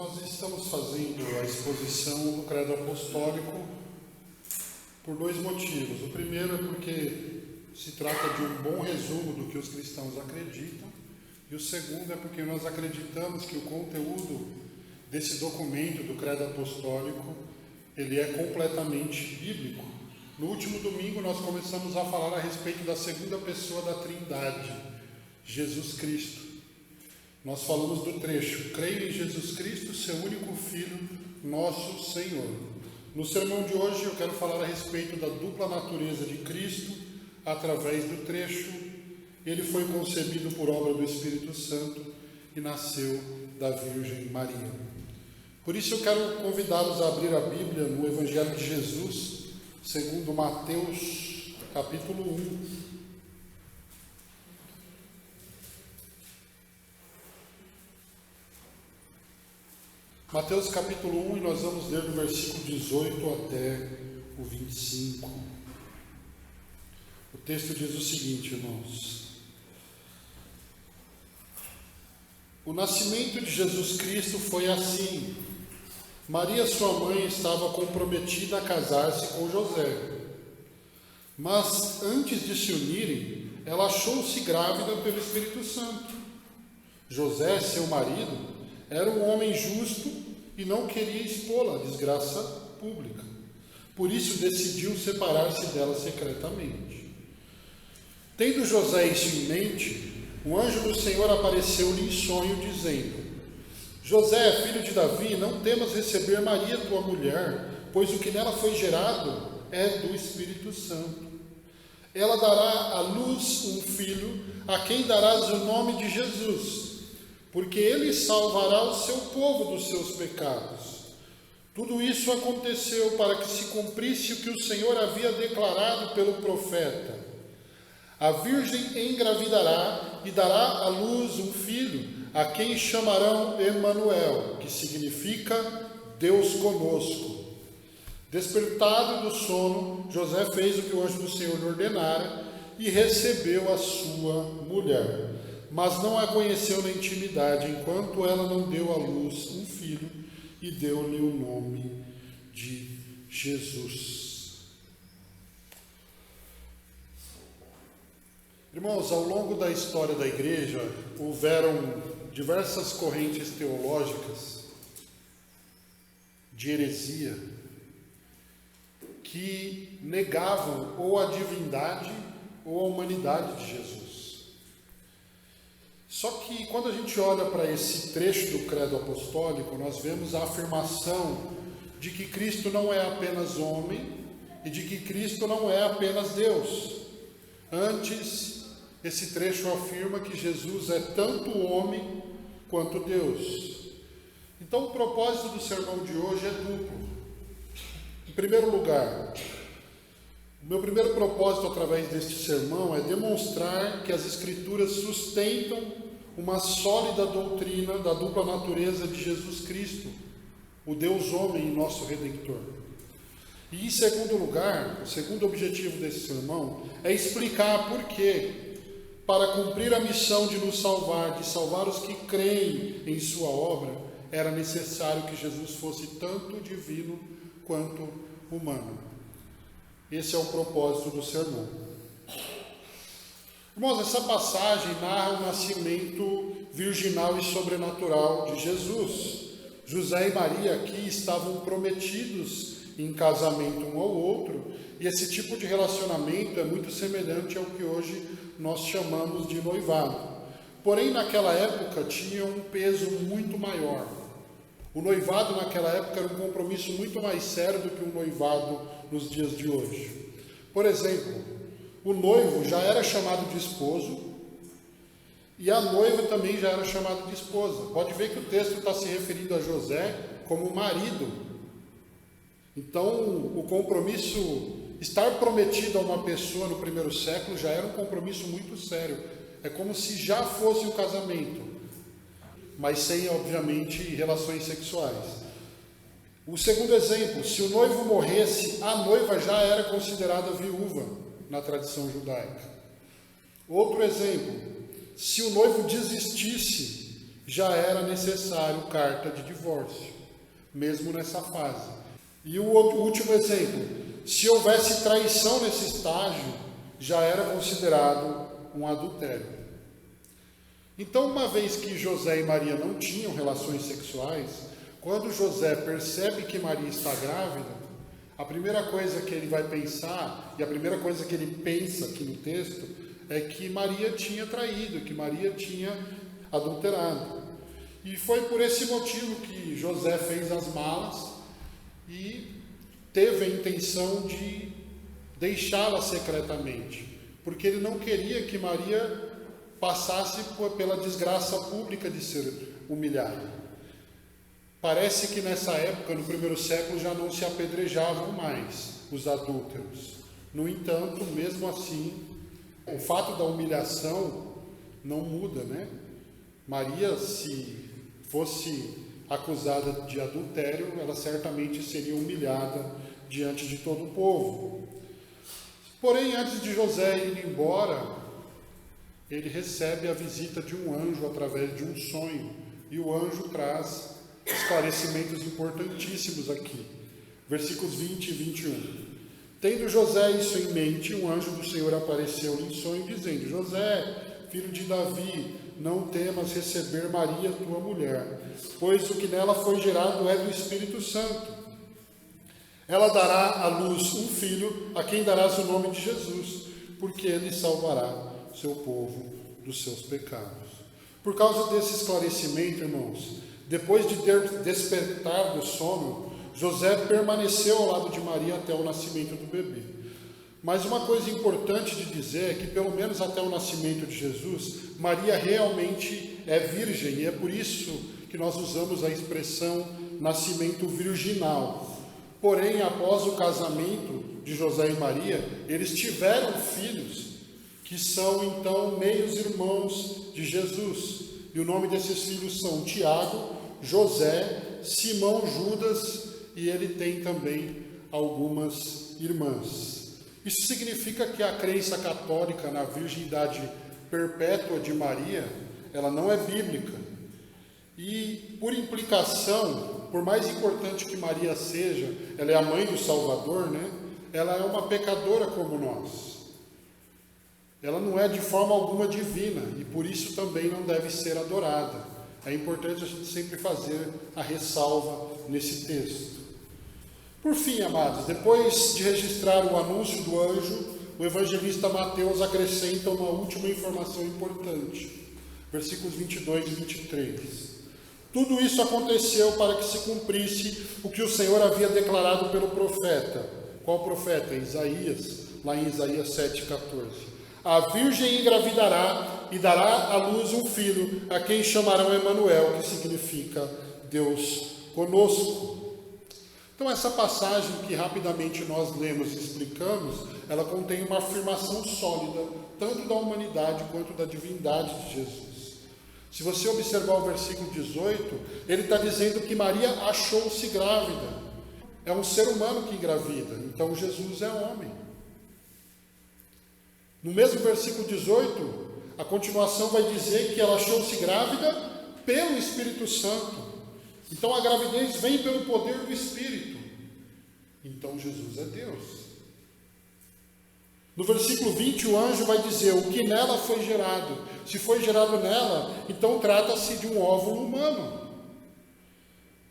nós estamos fazendo a exposição do Credo Apostólico por dois motivos. O primeiro é porque se trata de um bom resumo do que os cristãos acreditam, e o segundo é porque nós acreditamos que o conteúdo desse documento do Credo Apostólico ele é completamente bíblico. No último domingo nós começamos a falar a respeito da segunda pessoa da Trindade, Jesus Cristo. Nós falamos do trecho: creio em Jesus Cristo, seu único Filho, nosso Senhor. No sermão de hoje eu quero falar a respeito da dupla natureza de Cristo através do trecho: ele foi concebido por obra do Espírito Santo e nasceu da Virgem Maria. Por isso eu quero convidá-los a abrir a Bíblia no Evangelho de Jesus, segundo Mateus, capítulo 1. Mateus capítulo 1, e nós vamos ler do versículo 18 até o 25. O texto diz o seguinte, irmãos: o nascimento de Jesus Cristo foi assim. Maria, sua mãe, estava comprometida a casar-se com José. Mas antes de se unirem, ela achou-se grávida pelo Espírito Santo. José, seu marido, era um homem justo e não queria expô-la à desgraça pública. Por isso decidiu separar-se dela secretamente. Tendo José isso em mente, um anjo do Senhor apareceu-lhe em sonho, dizendo: José, filho de Davi, não temas receber Maria, tua mulher, pois o que nela foi gerado é do Espírito Santo. Ela dará à luz um filho, a quem darás o nome de Jesus, porque ele salvará o seu povo dos seus pecados. Tudo isso aconteceu para que se cumprisse o que o Senhor havia declarado pelo profeta: a virgem engravidará e dará à luz um filho, a quem chamarão Emanuel, que significa Deus conosco. Despertado do sono, José fez o que o anjo do Senhor lhe ordenara e recebeu a sua mulher. Mas não a conheceu na intimidade, enquanto ela não deu à luz um filho, e deu-lhe o nome de Jesus. Irmãos, ao longo da história da igreja, houveram diversas correntes teológicas de heresia que negavam ou a divindade ou a humanidade de Jesus. Só que quando a gente olha para esse trecho do Credo Apostólico, nós vemos a afirmação de que Cristo não é apenas homem e de que Cristo não é apenas Deus. Antes, esse trecho afirma que Jesus é tanto homem quanto Deus. Então, o propósito do sermão de hoje é duplo. Em primeiro lugar, o meu primeiro propósito através deste sermão é demonstrar que as Escrituras sustentam uma sólida doutrina da dupla natureza de Jesus Cristo, o Deus homem e nosso Redentor. E em segundo lugar, o segundo objetivo desse sermão é explicar por que, para cumprir a missão de nos salvar, de salvar os que creem em sua obra, era necessário que Jesus fosse tanto divino quanto humano. Esse é o propósito do sermão. Irmãos, essa passagem narra o nascimento virginal e sobrenatural de Jesus. José e Maria aqui estavam prometidos em casamento um ao outro, e esse tipo de relacionamento é muito semelhante ao que hoje nós chamamos de noivado. Porém, naquela época tinha um peso muito maior. O noivado naquela época era um compromisso muito mais sério do que um noivado nos dias de hoje. Por exemplo, o noivo já era chamado de esposo e a noiva também já era chamada de esposa. Pode ver que o texto está se referindo a José como marido. Então, o compromisso, estar prometido a uma pessoa no primeiro século já era um compromisso muito sério. É como se já fosse um casamento, mas sem, obviamente, relações sexuais. O segundo exemplo: se o noivo morresse, a noiva já era considerada viúva na tradição judaica. Outro exemplo: se o noivo desistisse já era necessário carta de divórcio, mesmo nessa fase. E o último exemplo, se houvesse traição nesse estágio, já era considerado um adultério. Então, uma vez que José e Maria não tinham relações sexuais, quando José percebe que Maria está grávida, a primeira coisa que ele vai pensar, e a primeira coisa que ele pensa aqui no texto, é que Maria tinha traído, que Maria tinha adulterado. E foi por esse motivo que José fez as malas e teve a intenção de deixá-la secretamente, porque ele não queria que Maria passasse pela desgraça pública de ser humilhada. Parece que nessa época, no primeiro século, já não se apedrejavam mais os adúlteros. No entanto, mesmo assim, o fato da humilhação não muda, né? Maria, se fosse acusada de adultério, ela certamente seria humilhada diante de todo o povo. Porém, antes de José ir embora, ele recebe a visita de um anjo através de um sonho, e o anjo traz esclarecimentos importantíssimos aqui. Versículos 20 e 21. Tendo José isso em mente, um anjo do Senhor apareceu-lhe em sonho, dizendo: José, filho de Davi, não temas receber Maria, tua mulher, pois o que nela foi gerado é do Espírito Santo. Ela dará à luz um filho, a quem darás o nome de Jesus, porque ele salvará seu povo dos seus pecados. Por causa desse esclarecimento, irmãos, depois de ter despertado do sono, José permaneceu ao lado de Maria até o nascimento do bebê. Mas uma coisa importante de dizer é que, pelo menos até o nascimento de Jesus, Maria realmente é virgem, e é por isso que nós usamos a expressão nascimento virginal. Porém, após o casamento de José e Maria, eles tiveram filhos, que são então meios irmãos de Jesus. E o nome desses filhos são Tiago, José, Simão, Judas, e ele tem também algumas irmãs. Isso significa que a crença católica na virgindade perpétua de Maria, ela não é bíblica. E, por implicação, por mais importante que Maria seja, ela é a mãe do Salvador, né? Ela é uma pecadora como nós. Ela não é de forma alguma divina e por isso também não deve ser adorada. É importante a gente sempre fazer a ressalva nesse texto. Por fim, amados, depois de registrar o anúncio do anjo, o evangelista Mateus acrescenta uma última informação importante. Versículos 22 e 23. Tudo isso aconteceu para que se cumprisse o que o Senhor havia declarado pelo profeta. Qual profeta? Isaías, lá em Isaías 7,14. A virgem engravidará e dará à luz um filho, a quem chamarão Emanuel, que significa Deus conosco. Então essa passagem que rapidamente nós lemos e explicamos, ela contém uma afirmação sólida, tanto da humanidade quanto da divindade de Jesus. Se você observar o versículo 18, ele está dizendo que Maria achou-se grávida. É um ser humano que engravida, então Jesus é homem. No mesmo versículo 18, a continuação vai dizer que ela achou-se grávida pelo Espírito Santo. Então a gravidez vem pelo poder do Espírito. Então Jesus é Deus. No versículo 20, o anjo vai dizer o que nela foi gerado. Se foi gerado nela, então trata-se de um óvulo humano.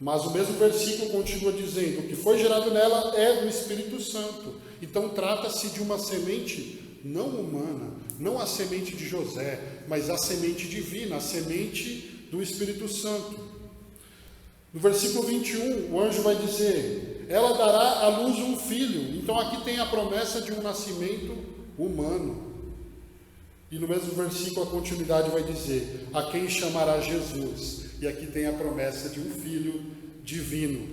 Mas o mesmo versículo continua dizendo o que foi gerado nela é do Espírito Santo. Então trata-se de uma semente não humana, não a semente de José, mas a semente divina, a semente do Espírito Santo. No versículo 21, o anjo vai dizer, ela dará à luz um filho. Então aqui tem a promessa de um nascimento humano. E no mesmo versículo a continuidade vai dizer, a quem chamará Jesus. E aqui tem a promessa de um filho divino,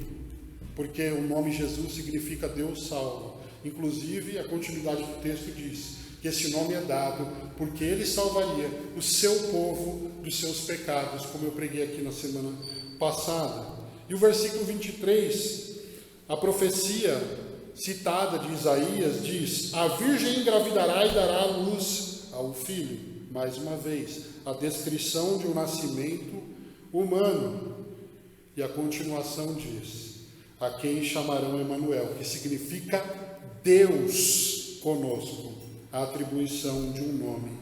porque o nome Jesus significa Deus salva. Inclusive, a continuidade do texto diz que esse nome é dado porque ele salvaria o seu povo dos seus pecados, como eu preguei aqui na semana passada. E o versículo 23, a profecia citada de Isaías diz, a virgem engravidará e dará luz ao filho. Mais uma vez, a descrição de um nascimento humano. E a continuação diz: a quem chamarão Emanuel, que significa Deus conosco, a atribuição de um nome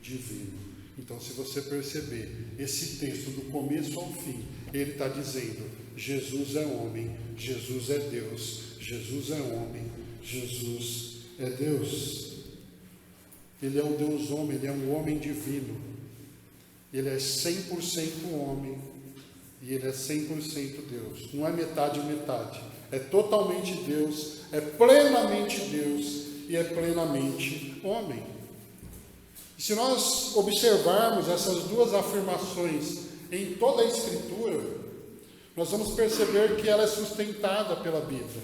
divino. Então, se você perceber esse texto do começo ao fim, ele está dizendo: Jesus é homem, Jesus é Deus, Jesus é homem, Jesus é Deus. Ele é um Deus homem, ele é um homem divino. Ele é 100% homem e ele é 100% Deus. Não é metade, é totalmente Deus, é plenamente Deus e é plenamente homem. E se nós observarmos essas duas afirmações em toda a Escritura, nós vamos perceber que ela é sustentada pela Bíblia.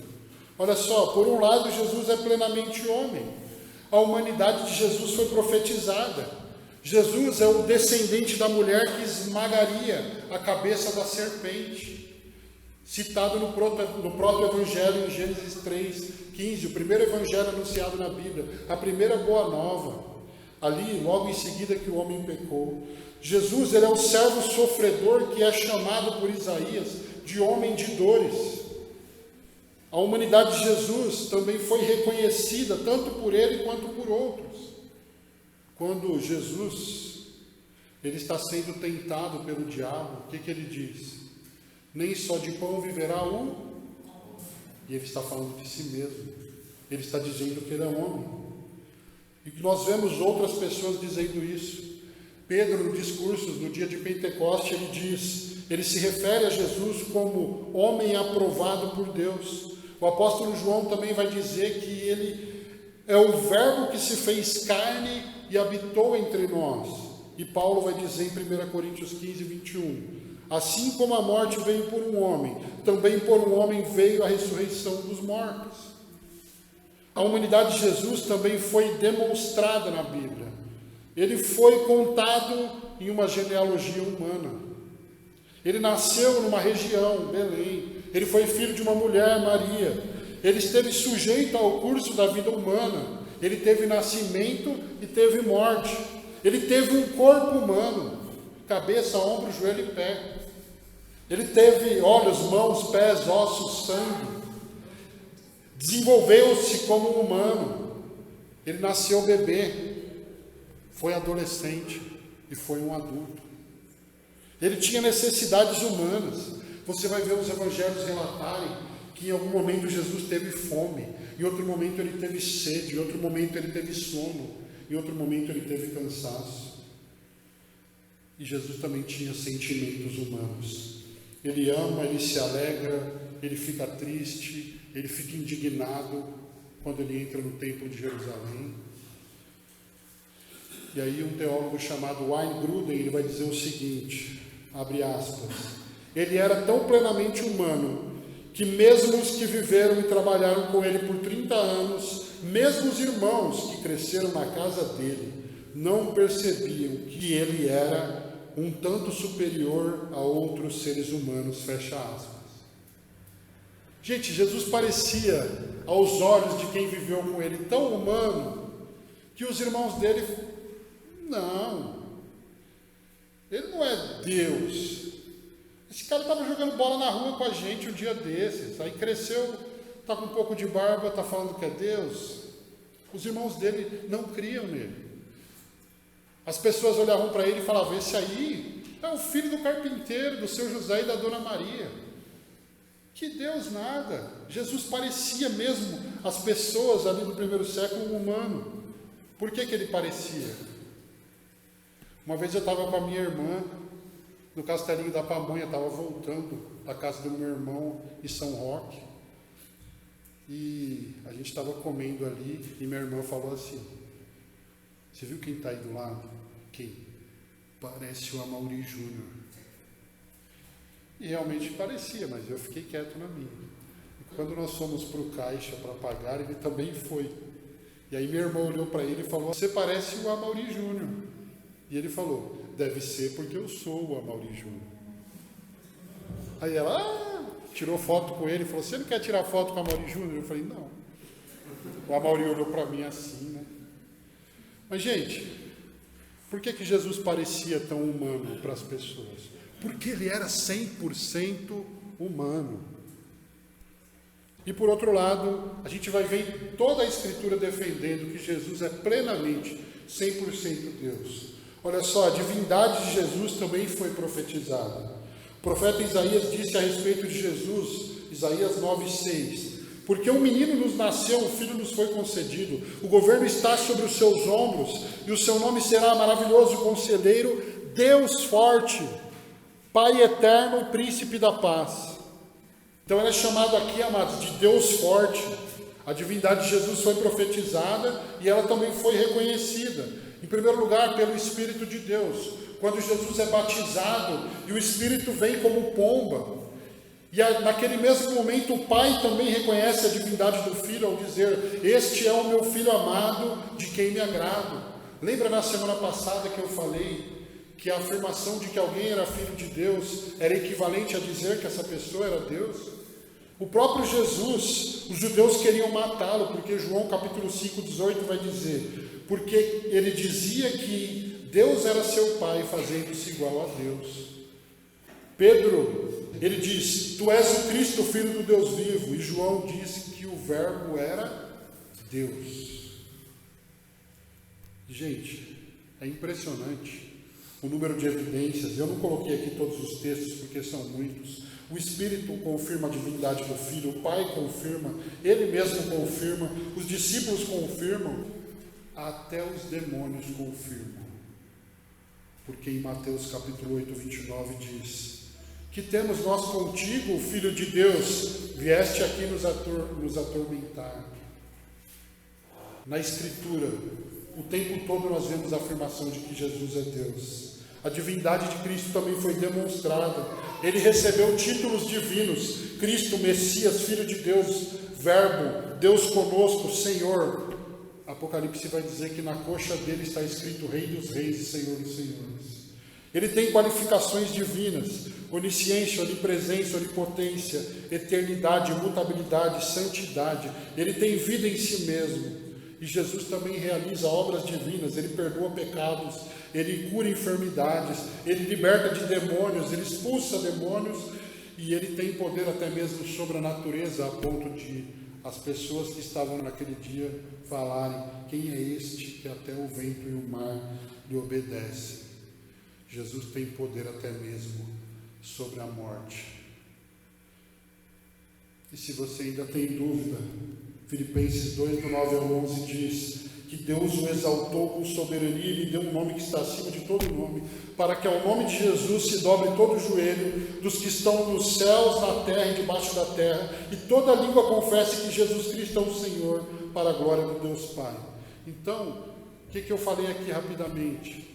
Olha só, por um lado, Jesus é plenamente homem. A humanidade de Jesus foi profetizada. Jesus é o descendente da mulher que esmagaria a cabeça da serpente, citado no proto-evangelho em Gênesis 3:15, o primeiro evangelho anunciado na Bíblia, a primeira boa nova, ali logo em seguida que o homem pecou. Jesus, ele é o servo sofredor que é chamado por Isaías de homem de dores. A humanidade de Jesus também foi reconhecida tanto por ele quanto por outros. Quando Jesus ele está sendo tentado pelo diabo, o que ele diz? Nem só de pão viverá um. E ele está falando de si mesmo. Ele está dizendo que ele é homem. E nós vemos outras pessoas dizendo isso. Pedro, no discurso no dia de Pentecoste, ele se refere a Jesus como homem aprovado por Deus. O apóstolo João também vai dizer que ele é o verbo que se fez carne e habitou entre nós. E Paulo vai dizer em 1 Coríntios 15:21, assim como a morte veio por um homem, também por um homem veio a ressurreição dos mortos. A humanidade de Jesus também foi demonstrada na Bíblia. Ele foi contado em uma genealogia humana. Ele nasceu numa região, Belém. Ele foi filho de uma mulher, Maria. Ele esteve sujeito ao curso da vida humana. Ele teve nascimento e teve morte. Ele teve um corpo humano, cabeça, ombro, joelho e pé. Ele teve olhos, mãos, pés, ossos, sangue. Desenvolveu-se como um humano. Ele nasceu bebê, foi adolescente e foi um adulto. Ele tinha necessidades humanas. Você vai ver os evangelhos relatarem que em algum momento Jesus teve fome, em outro momento ele teve sede, em outro momento ele teve sono, em outro momento ele teve cansaço. E Jesus também tinha sentimentos humanos. Ele ama, ele se alegra, ele fica triste, ele fica indignado quando ele entra no templo de Jerusalém. E aí um teólogo chamado Wayne Grudem, ele vai dizer o seguinte, abre aspas, ele era tão plenamente humano que mesmo os que viveram e trabalharam com ele por 30 anos, mesmo os irmãos que cresceram na casa dele, não percebiam que ele era um tanto superior a outros seres humanos, fecha aspas. Gente, Jesus parecia, aos olhos de quem viveu com ele, tão humano, que os irmãos dele, não, ele não é Deus. Esse cara estava jogando bola na rua com a gente um dia desses, aí cresceu, está com um pouco de barba, está falando que é Deus. Os irmãos dele não criam nele. As pessoas olhavam para ele e falavam, esse aí é o filho do carpinteiro, do seu José e da dona Maria. Que Deus nada. Jesus parecia mesmo as pessoas ali do primeiro século um humano. Por que ele parecia? Uma vez eu estava com a minha irmã no Castelinho da Pamonha, estava voltando da casa do meu irmão em São Roque, e a gente estava comendo ali, e minha irmã falou assim, você viu quem está aí do lado? Quem? Parece o Amaury Júnior. E realmente parecia, mas eu fiquei quieto na minha. E quando nós fomos para o caixa para pagar, ele também foi. E aí minha irmã olhou para ele e falou, você parece o Amaury Júnior. E ele falou, deve ser porque eu sou o Amaury Júnior. Aí ela tirou foto com ele e falou, você não quer tirar foto com o Amaury Júnior? Eu falei, não. O Amaury olhou para mim assim, né? Mas, gente, por que Jesus parecia tão humano para as pessoas? porque ele era 100% humano. E por outro lado, a gente vai ver em toda a Escritura defendendo que Jesus é plenamente 100% Deus. Olha só, a divindade de Jesus também foi profetizada. O profeta Isaías disse a respeito de Jesus, Isaías 9,6: porque um menino nos nasceu, um filho nos foi concedido, o governo está sobre os seus ombros, e o seu nome será maravilhoso conselheiro, Deus forte, Pai eterno e príncipe da paz. Então ele é chamado aqui, amados, de Deus forte. A divindade de Jesus foi profetizada e ela também foi reconhecida. Em primeiro lugar, pelo Espírito de Deus. Quando Jesus é batizado e o Espírito vem como pomba. E naquele mesmo momento o Pai também reconhece a divindade do Filho ao dizer: este é o meu Filho amado, de quem me agrado. Lembra na semana passada que eu falei que a afirmação de que alguém era filho de Deus era equivalente a dizer que essa pessoa era Deus? O próprio Jesus, os judeus queriam matá-lo, porque João capítulo 5, 18 vai dizer, porque ele dizia que Deus era seu Pai, fazendo-se igual a Deus. Pedro, ele diz: tu és o Cristo, filho do Deus vivo. E João diz que o verbo era Deus. Gente, é impressionante o número de evidências. Eu não coloquei aqui todos os textos porque são muitos. O Espírito confirma a divindade do Filho, o Pai confirma, Ele mesmo confirma, os discípulos confirmam, até os demônios confirmam. Porque em Mateus capítulo 8, 29 diz: que temos nós contigo, Filho de Deus, vieste aqui nos atormentar. Na Escritura, o tempo todo nós vemos a afirmação de que Jesus é Deus. A divindade de Cristo também foi demonstrada. Ele recebeu títulos divinos: Cristo, Messias, Filho de Deus, Verbo, Deus conosco, Senhor. Apocalipse vai dizer que na coxa dele está escrito Rei dos Reis e Senhor dos Senhores. Ele tem qualificações divinas: onisciência, onipresença, onipotência, eternidade, imutabilidade, santidade. Ele tem vida em si mesmo. E Jesus também realiza obras divinas. Ele perdoa pecados, ele cura enfermidades, ele liberta de demônios, ele expulsa demônios, e ele tem poder até mesmo sobre a natureza, a ponto de as pessoas que estavam naquele dia falarem: quem é este que até o vento e o mar lhe obedecem? Jesus tem poder até mesmo sobre a morte. E se você ainda tem dúvida, Filipenses 2, do 9 ao 11 diz que Deus o exaltou com soberania e lhe deu um nome que está acima de todo nome, para que ao nome de Jesus se dobre todo o joelho dos que estão nos céus, na terra e debaixo da terra, e toda língua confesse que Jesus Cristo é o Senhor, para a glória do Deus Pai. Então, o que eu falei aqui rapidamente?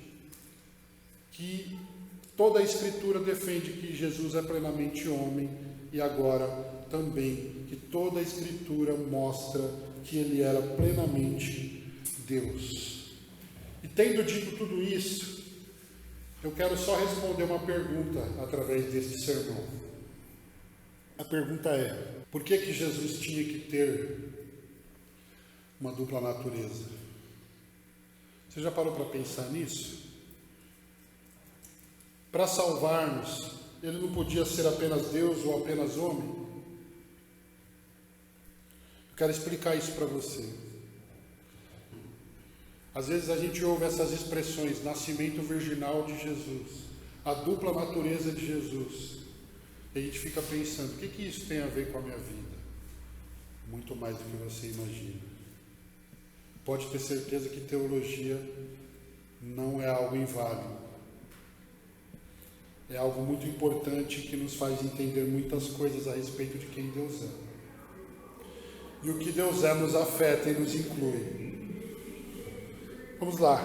Que toda a Escritura defende que Jesus é plenamente homem, e agora também que toda a Escritura mostra que ele era plenamente Deus. E tendo dito tudo isso, eu quero só responder uma pergunta através deste sermão. A pergunta é: por que Jesus tinha que ter uma dupla natureza? Você já parou para pensar nisso? Para salvar-nos, ele não podia ser apenas Deus ou apenas homem? Eu quero explicar isso para você. Às vezes a gente ouve essas expressões: nascimento virginal de Jesus, a dupla natureza de Jesus, e a gente fica pensando: o que isso tem a ver com a minha vida? Muito mais do que você imagina. Pode ter certeza que teologia não é algo inválido. É algo muito importante que nos faz entender muitas coisas a respeito de quem Deus é. E o que Deus é nos afeta e nos inclui. Vamos lá.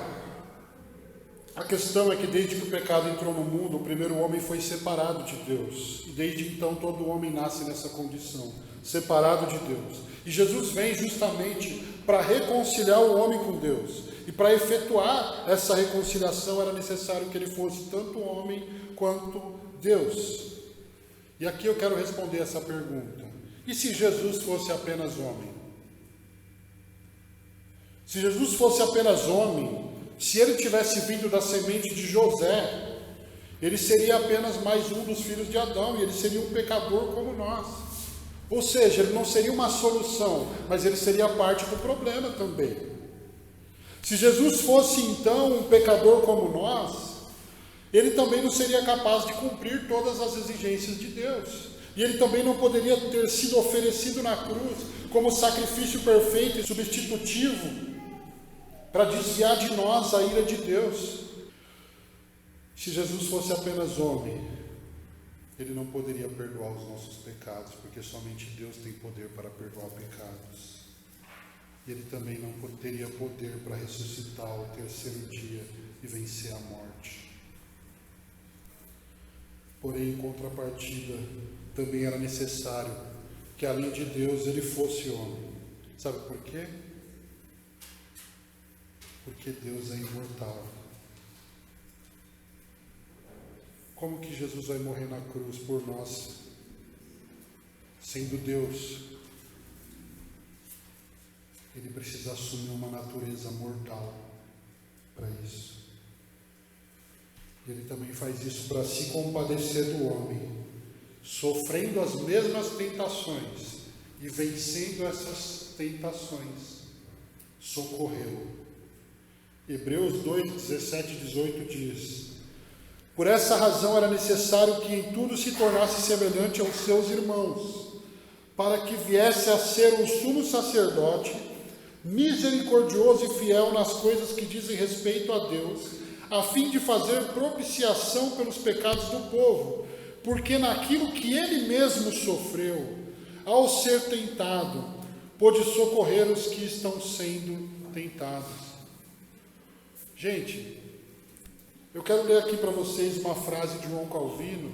A questão é que desde que o pecado entrou no mundo, o primeiro homem foi separado de Deus. E desde então todo homem nasce nessa condição, separado de Deus. E Jesus vem justamente para reconciliar o homem com Deus. E para efetuar essa reconciliação era necessário que ele fosse tanto homem quanto Deus. E aqui eu quero responder essa pergunta: e se Jesus fosse apenas homem? Se Jesus fosse apenas homem, se ele tivesse vindo da semente de José, Ele seria apenas mais um dos filhos de Adão, e ele seria um pecador como nós. Ou seja, ele não seria uma solução, mas ele seria parte do problema também. Se Jesus fosse então um pecador como nós, ele também não seria capaz de cumprir todas as exigências de Deus. E ele também não poderia ter sido oferecido na cruz como sacrifício perfeito e substitutivo para desviar de nós a ira de Deus. Se Jesus fosse apenas homem, ele não poderia perdoar os nossos pecados, porque somente Deus tem poder para perdoar pecados. E ele também não teria poder para ressuscitar ao terceiro dia e vencer a morte. Porém, em contrapartida, também era necessário que, além de Deus, ele fosse homem. Sabe por quê? Porque Deus é imortal. Como que Jesus vai morrer na cruz por nós, sendo Deus? Ele precisa assumir uma natureza mortal para isso. Ele também faz isso para se compadecer do homem, sofrendo as mesmas tentações e vencendo essas tentações, socorrê-lo. Hebreus 2, 17 e 18 diz: por essa razão era necessário que em tudo se tornasse semelhante aos seus irmãos, para que viesse a ser um sumo sacerdote, misericordioso e fiel nas coisas que dizem respeito a Deus, a fim de fazer propiciação pelos pecados do povo, porque naquilo que ele mesmo sofreu, ao ser tentado, pôde socorrer os que estão sendo tentados. Gente, eu quero ler aqui para vocês uma frase de João Calvino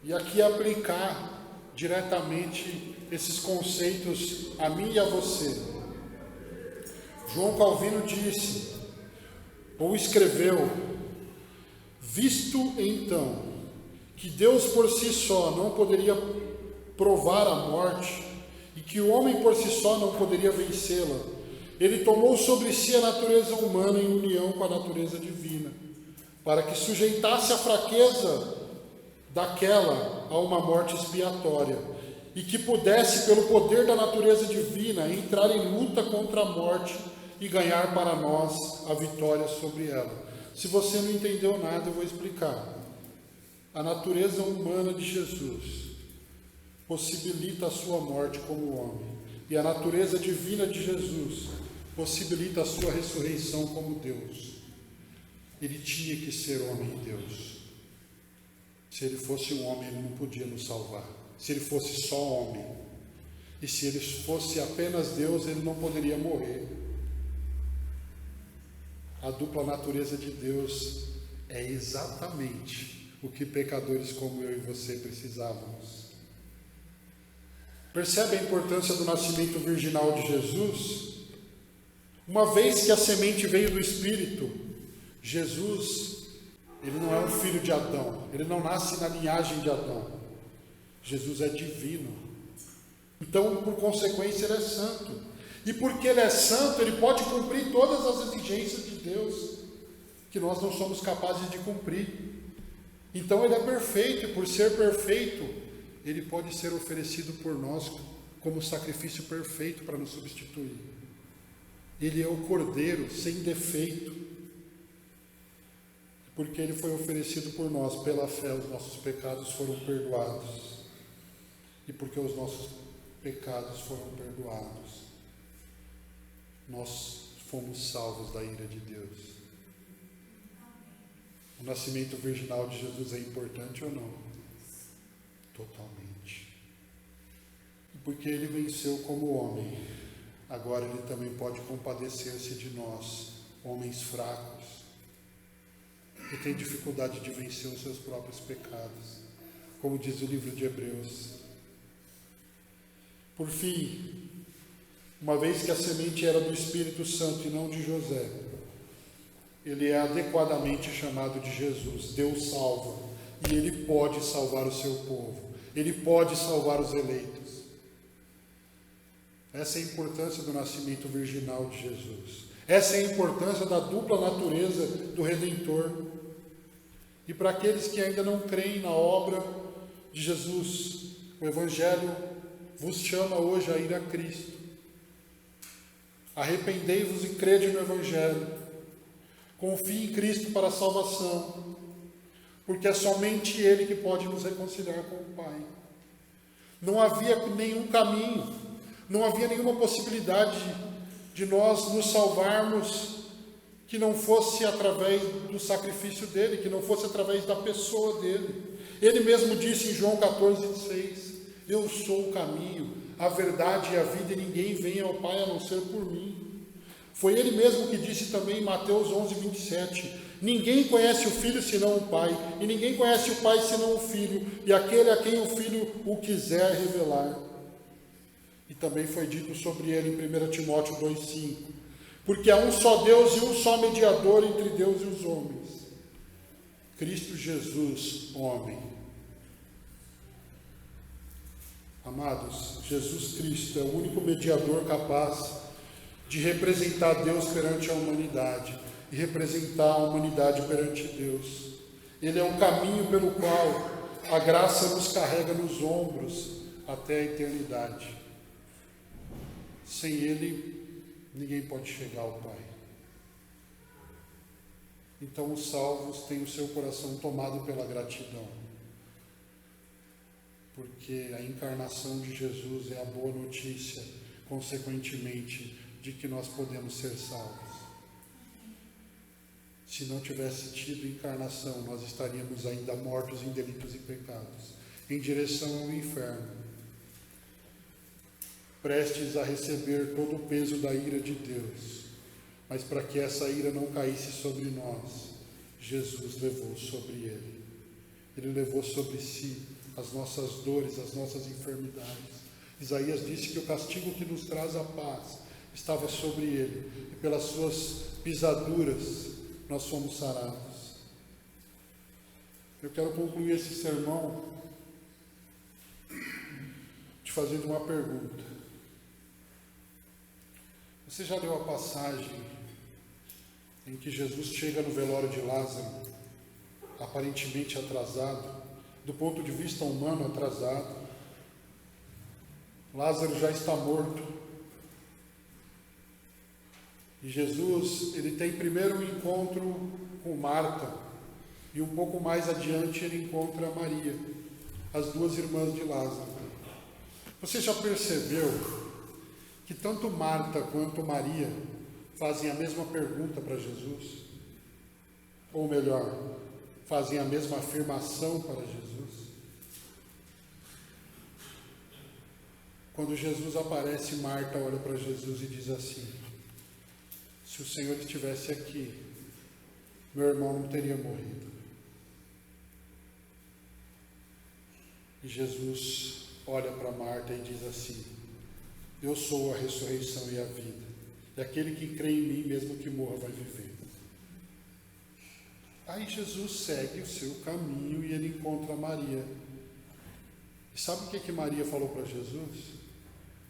e aqui aplicar diretamente esses conceitos a mim e a você. João Calvino disse, ou escreveu: visto então que Deus por si só não poderia provar a morte e que o homem por si só não poderia vencê-la, ele tomou sobre si a natureza humana em união com a natureza divina, para que sujeitasse a fraqueza daquela a uma morte expiatória, e que pudesse, pelo poder da natureza divina, entrar em luta contra a morte e ganhar para nós a vitória sobre ela. Se você não entendeu nada, eu vou explicar. A natureza humana de Jesus possibilita a sua morte como homem, e a natureza divina de Jesus possibilita a sua ressurreição como Deus. Ele tinha que ser homem e Deus. Se ele fosse um homem, ele não podia nos salvar. Se ele fosse só homem, e se ele fosse apenas Deus, ele não poderia morrer. A dupla natureza de Deus é exatamente o que pecadores como eu e você precisávamos. Percebe a importância do nascimento virginal de Jesus? Uma vez que a semente veio do Espírito, Jesus, ele não é um filho de Adão, ele não nasce na linhagem de Adão. Jesus é divino. Então, por consequência, ele é santo. E porque ele é santo, ele pode cumprir todas as exigências de Deus, que nós não somos capazes de cumprir. Então ele é perfeito, e por ser perfeito, ele pode ser oferecido por nós como sacrifício perfeito para nos substituir. Ele é o Cordeiro sem defeito. Porque ele foi oferecido por nós, pela fé, os nossos pecados foram perdoados. E porque os nossos pecados foram perdoados, nós fomos salvos da ira de Deus. O nascimento virginal de Jesus é importante ou não? Totalmente. E porque ele venceu como homem, agora ele também pode compadecer-se de nós, homens fracos, que têm dificuldade de vencer os seus próprios pecados, como diz o livro de Hebreus. Por fim, uma vez que a semente era do Espírito Santo e não de José, ele é adequadamente chamado de Jesus. Deus salva, e ele pode salvar o seu povo, ele pode salvar os eleitos. Essa é a importância do nascimento virginal de Jesus. Essa é a importância da dupla natureza do Redentor. E para aqueles que ainda não creem na obra de Jesus, o Evangelho vos chama hoje a ir a Cristo. Arrependei-vos e crede no Evangelho. Confie em Cristo para a salvação, porque é somente Ele que pode nos reconciliar com o Pai. Não havia nenhum caminho, não havia nenhuma possibilidade de nós nos salvarmos que não fosse através do sacrifício dele, que não fosse através da pessoa dele. Ele mesmo disse em João 14,6: eu sou o caminho, a verdade e a vida, e ninguém vem ao Pai a não ser por mim. Foi ele mesmo que disse também em Mateus 11,27: ninguém conhece o Filho senão o Pai, e ninguém conhece o Pai senão o Filho, e aquele a quem o Filho o quiser revelar. E também foi dito sobre ele em 1 Timóteo 2,5: porque há um só Deus e um só mediador entre Deus e os homens, Cristo Jesus, homem. Amados, Jesus Cristo é o único mediador capaz de representar Deus perante a humanidade e representar a humanidade perante Deus. Ele é o caminho pelo qual a graça nos carrega nos ombros até a eternidade. Sem Ele, ninguém pode chegar ao Pai. Então os salvos têm o seu coração tomado pela gratidão, porque a encarnação de Jesus é a boa notícia, consequentemente, de que nós podemos ser salvos. Se não tivesse tido encarnação, nós estaríamos ainda mortos em delitos e pecados, em direção ao inferno, prestes a receber todo o peso da ira de Deus. Mas para que essa ira não caísse sobre nós, Jesus levou sobre ele. Ele levou sobre si as nossas dores, as nossas enfermidades. Isaías disse que o castigo que nos traz a paz estava sobre ele, e pelas suas pisaduras nós fomos sarados. Eu quero concluir esse sermão te fazendo uma pergunta. Você já leu a passagem em que Jesus chega no velório de Lázaro, aparentemente atrasado, do ponto de vista humano atrasado? Lázaro já está morto. E Jesus, ele tem primeiro um encontro com Marta, e um pouco mais adiante ele encontra Maria, as duas irmãs de Lázaro. Você já percebeu que tanto Marta quanto Maria fazem a mesma pergunta para Jesus? Ou melhor, fazem a mesma afirmação para Jesus? Quando Jesus aparece, Marta olha para Jesus e diz assim: se o Senhor estivesse aqui, meu irmão não teria morrido. E Jesus olha para Marta e diz assim: eu sou a ressurreição e a vida, e aquele que crê em mim, mesmo que morra, vai viver. Aí Jesus segue o seu caminho e ele encontra Maria. E sabe o que Maria falou para Jesus?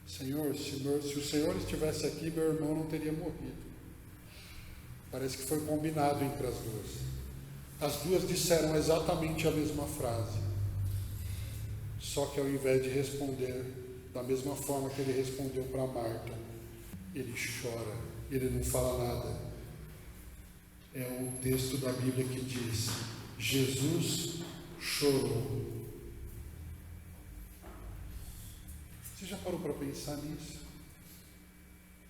Senhor, se o Senhor estivesse aqui, meu irmão não teria morrido. Parece que foi combinado entre as duas. As duas disseram exatamente a mesma frase. Só que ao invés de responder da mesma forma que ele respondeu para Marta, ele chora, ele não fala nada. É o texto da Bíblia que diz: Jesus chorou. Você já parou para pensar nisso?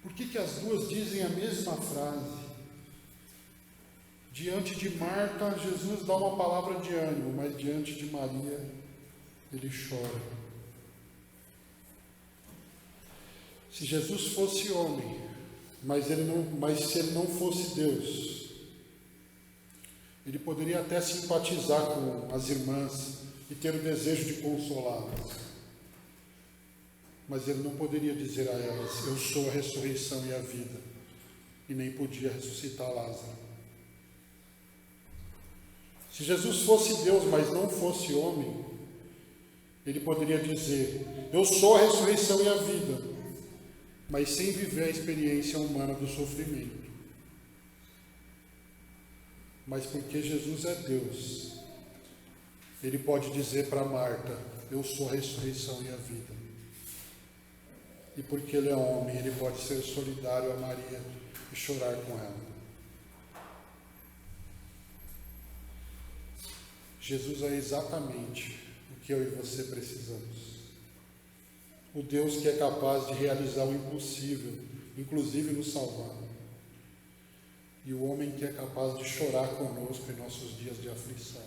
Por que as duas dizem a mesma frase? Diante de Marta, Jesus dá uma palavra de ânimo, mas diante de Maria, ele chora. Se Jesus fosse homem, mas se ele não fosse Deus, ele poderia até simpatizar com as irmãs e ter o desejo de consolá-las. Mas ele não poderia dizer a elas: eu sou a ressurreição e a vida, e nem podia ressuscitar Lázaro. Se Jesus fosse Deus, mas não fosse homem, ele poderia dizer: eu sou a ressurreição e a vida, mas sem viver a experiência humana do sofrimento. mas porque Jesus é Deus, Ele pode dizer para Marta: eu sou a ressurreição e a vida. E porque Ele é homem, Ele pode ser solidário a Maria e chorar com ela. Jesus é exatamente o que eu e você precisamos. O Deus que é capaz de realizar o impossível, inclusive nos salvar. E o homem que é capaz de chorar conosco em nossos dias de aflição.